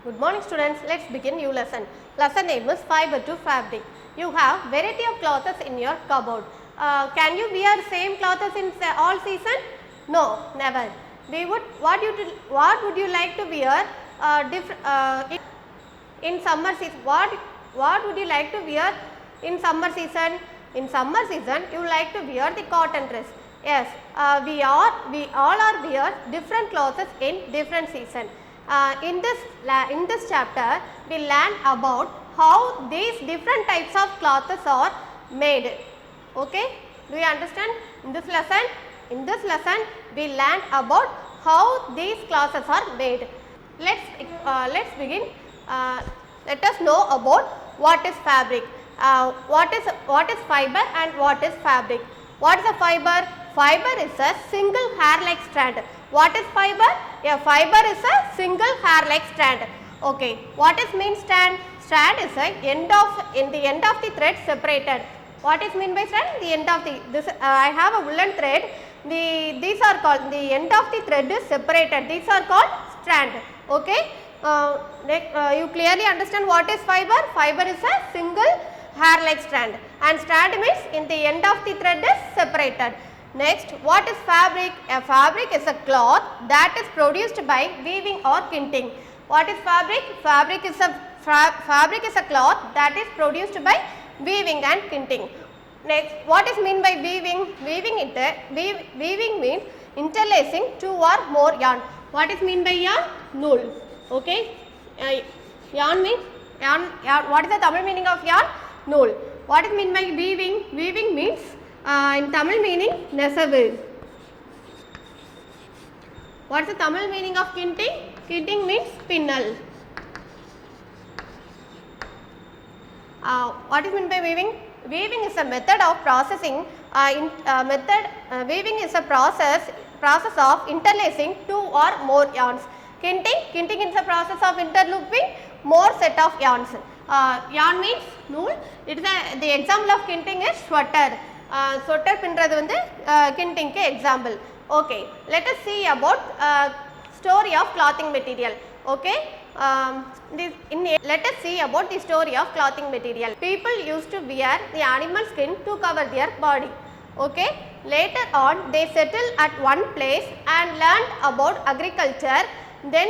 Good morning students, let's begin new lesson. Lesson name is fiber to fabric. You have variety of clothes in your cupboard. Can you wear same clothes in all season? No, never. What would you like to wear in summer season? What would you like to wear in summer season? In summer season, you like to wear the cotton dress. Yes, we all are wear different clothes in different season. In this chapter, we learn about how these different types of clothes are made. Okay, do you understand? In this lesson, we learn about how these clothes are made. Let's begin. Let us know about what is fabric. What is fiber and what is fabric? What is a fiber? Fiber is a single hair-like strand. What is fiber? A fiber is a single hair-like strand. Okay. What is mean strand? Strand is a end of the thread separated. What is mean by strand? The end of the I have a woolen thread. These are called the end of the thread is separated. These are called strand. Okay. You clearly understand what is fiber? Fiber is a single hair-like strand, and strand means in the end of the thread is separated. Next, what is fabric? A fabric is a cloth that is produced by weaving or kinting. What is fabric? Fabric is a cloth that is produced by weaving and kinting. Next, what is mean by weaving? Weaving means interlacing two or more yarn. What is mean by yarn? Nool. Okay. Yarn means yarn. What is the Tamil meaning of yarn? Nool. What is mean by weaving? Weaving means in Tamil meaning nesavu. What is the Tamil meaning of kinting? Kinting means spinnal. What is meant by weaving? Weaving is a method of processing. Weaving is a process of interlacing two or more yarns. Kinting is a process of interlooping more set of yarns. Yarn means nool. The example of kinting is sweater. Sweater பின்றது வந்து kinting के example. Okay, let us see about story of clothing material. Okay, let us see about the story of clothing material. People used to wear the animal skin to cover their body. Okay, later on they settled at one place and learned about agriculture. Then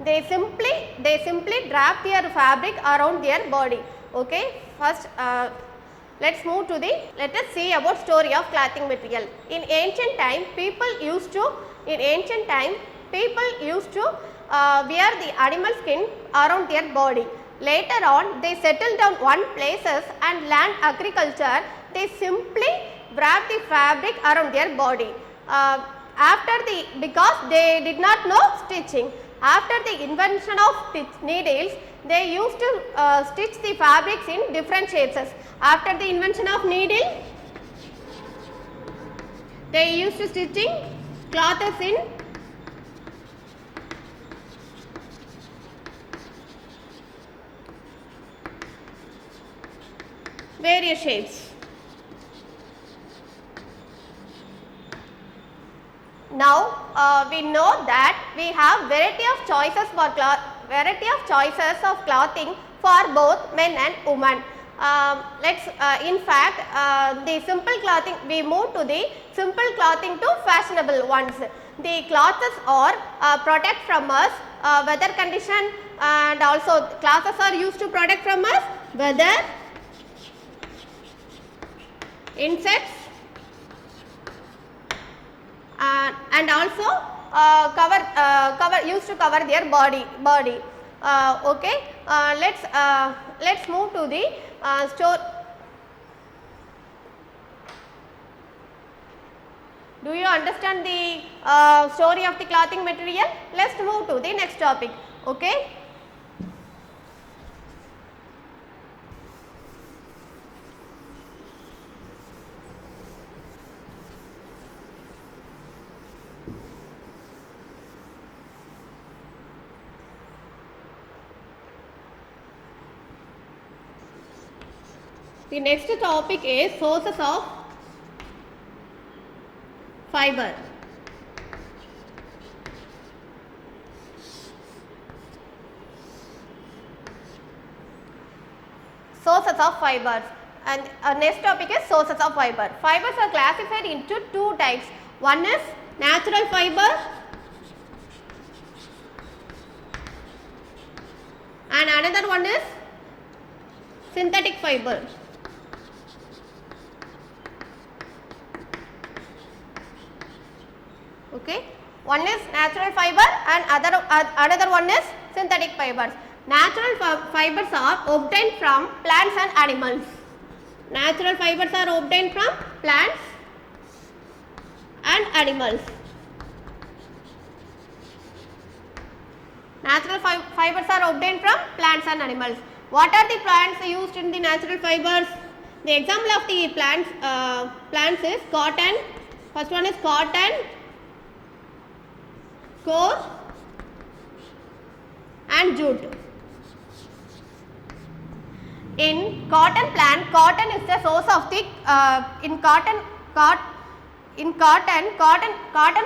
they simply wrap their fabric around their body. Okay, first let us see about story of clothing material. In ancient time people used to wear the animal skin around their body. Later on they settled down one places and learned agriculture. They simply wrap the fabric around their body. Because they did not know stitching. After the invention of needles, they used to stitch the fabrics in different shapes. After the invention of needle, they used to stitching clothes in various shapes. Now we know that we have variety of choices of clothing for both men and women. In fact, the simple clothing, we move to the simple clothing to fashionable ones. The clothes are protect from us weather condition, and also clothes are used to protect from us weather, insects, and also used to cover their body. Okay, let's move to the store. Do you understand the story of the clothing material? Let's move to the next topic. Okay. The next topic is sources of fiber. sources of fibers. And next topic is sources of fiber. Fibers are classified into two types. One is natural fiber and another one is synthetic fiber. Okay, one is natural fiber and another one is synthetic fibers. Natural fibers are obtained from plants and animals. Natural fibers are obtained from plants and animals. Natural fibers are obtained from plants and animals. What are the plants used in the natural fibers? The example of the plants is cotton. First one is cotton, coir and jute. In cotton plant, cotton is the source of the cotton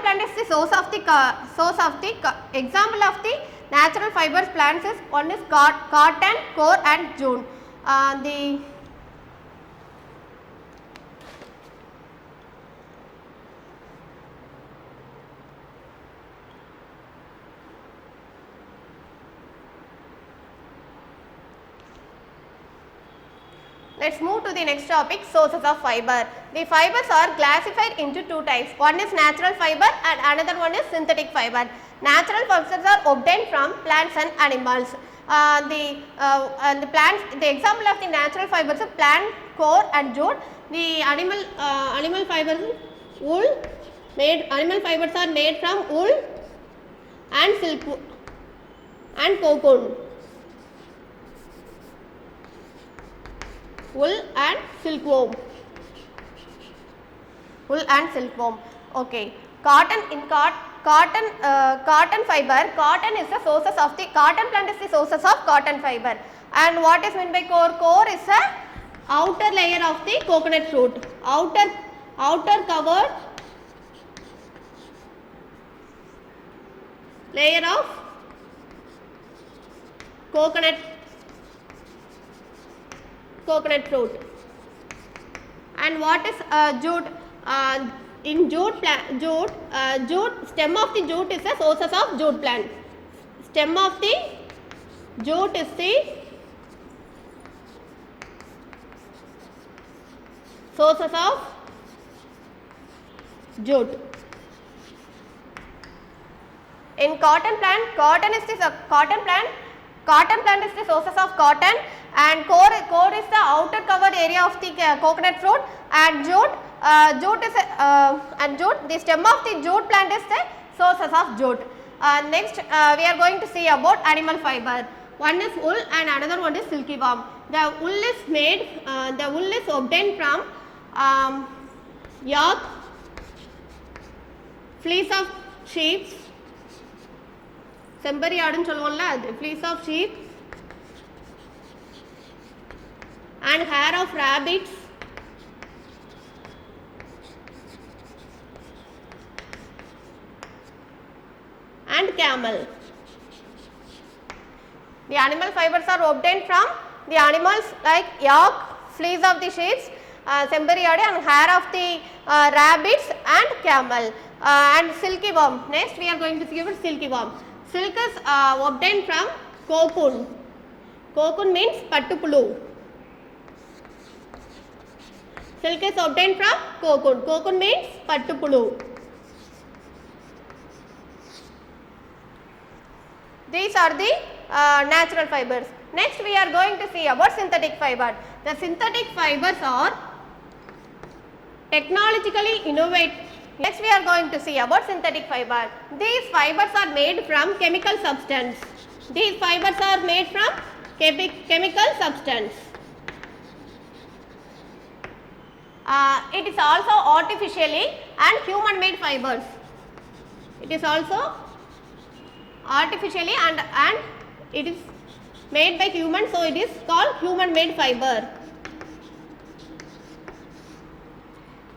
plant is the source of the example of the natural fibers plants is one is cotton, coir and jute. Let's move to the next topic, sources of fiber. The fibers are classified into two types. One is natural fiber and another one is synthetic fiber. Natural fibers are obtained from plants and animals. The example of the natural fibers are plant, coir and jute. The animal fibers wool. Animal fibers are made from wool and silk and cocoon. Wool and silkworm. Wool and silkworm. Okay. Cotton fiber. Cotton is the sources of the cotton plant is the sources of cotton fiber. And what is meant by coir? Coir is a outer layer of the coconut fruit. Outer covered layer of coconut fruit. And what is jute? In jute stem of the jute is the sources of jute plant. Stem of the jute is the sources of jute. In cotton plant, cotton plant is the sources of cotton, and coir is the outer covered area of the coconut fruit, and jute the stem of the jute plant is the sources of jute. Next we are going to see about animal fiber. One is wool and another one is silky worm. The wool is obtained from yak, fleece of sheep, sembari adum solluvolla adu, fleece of sheep and hair of rabbits and camel. The animal fibers are obtained from the animals like yak, fleece of the sheep, sembari adu and hair of the rabbits and camel, and silky worm. Next we are going to see about silky worm. Silk is obtained from cocoon. Cocoon means pattupulu. Silk is obtained from cocoon. Cocoon means pattupulu. These are the natural fibers. Next we are going to see about synthetic fiber. The synthetic fibers are technologically innovative. Next we are going to see about synthetic fiber. These fibers are made from chemical substance. These fibers are made from chemical substance. It is also artificially and human made fibers. It is also artificially and it is made by humans, so it is called human made fiber.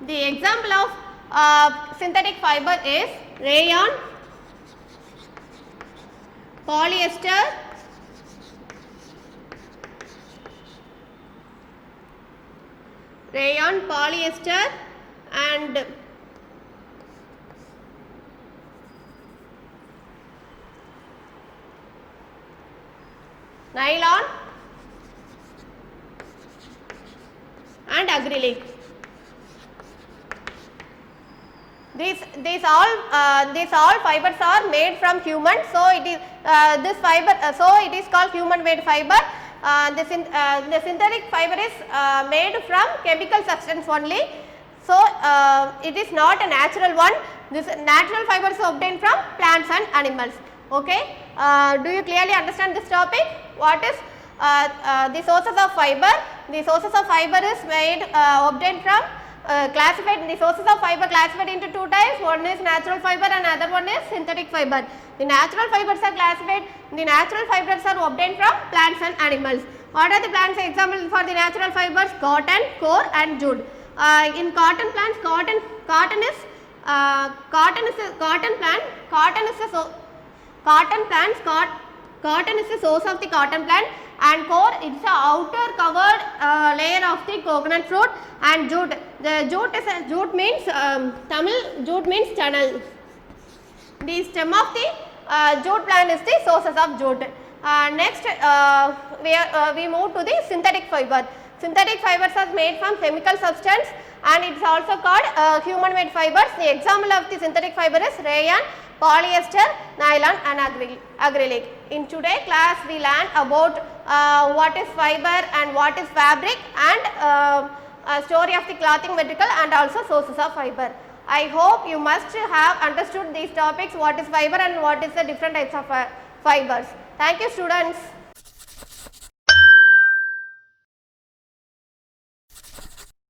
The example of synthetic fiber is rayon, polyester, rayon, polyester and nylon and acrylic. These all fibers are made from human, so it is this fiber, so it is called human made fiber. The synthetic fiber is made from chemical substance only, so it is not a natural one. This natural fibers are obtained from plants and animals. Okay, do you clearly understand this topic? What is the sources of fiber? The sources of fiber is made obtained from classified. The sources of fiber classified into two types. One is natural fiber and other one is synthetic fiber. The natural fibers are classified. The natural fibers are obtained from plants and animals. What are the plants? Examples for the natural fibers: cotton, core, and jute. In cotton plants, cotton is a source of the cotton plant, and core is the outer covered layer of the coconut fruit, and jute. The jute means Tamil jute means channel. The stem of the jute plant is the sources of jute. Next we move to the synthetic fiber. Synthetic fibers are made from chemical substance and it is also called human made fibers. The example of the synthetic fiber is rayon, polyester, nylon and acrylic. In today's class we learn about what is fiber and what is fabric and story of the clothing material and also sources of fiber. I hope you must have understood these topics, what is fiber and what is the different types of fibers. Thank you students.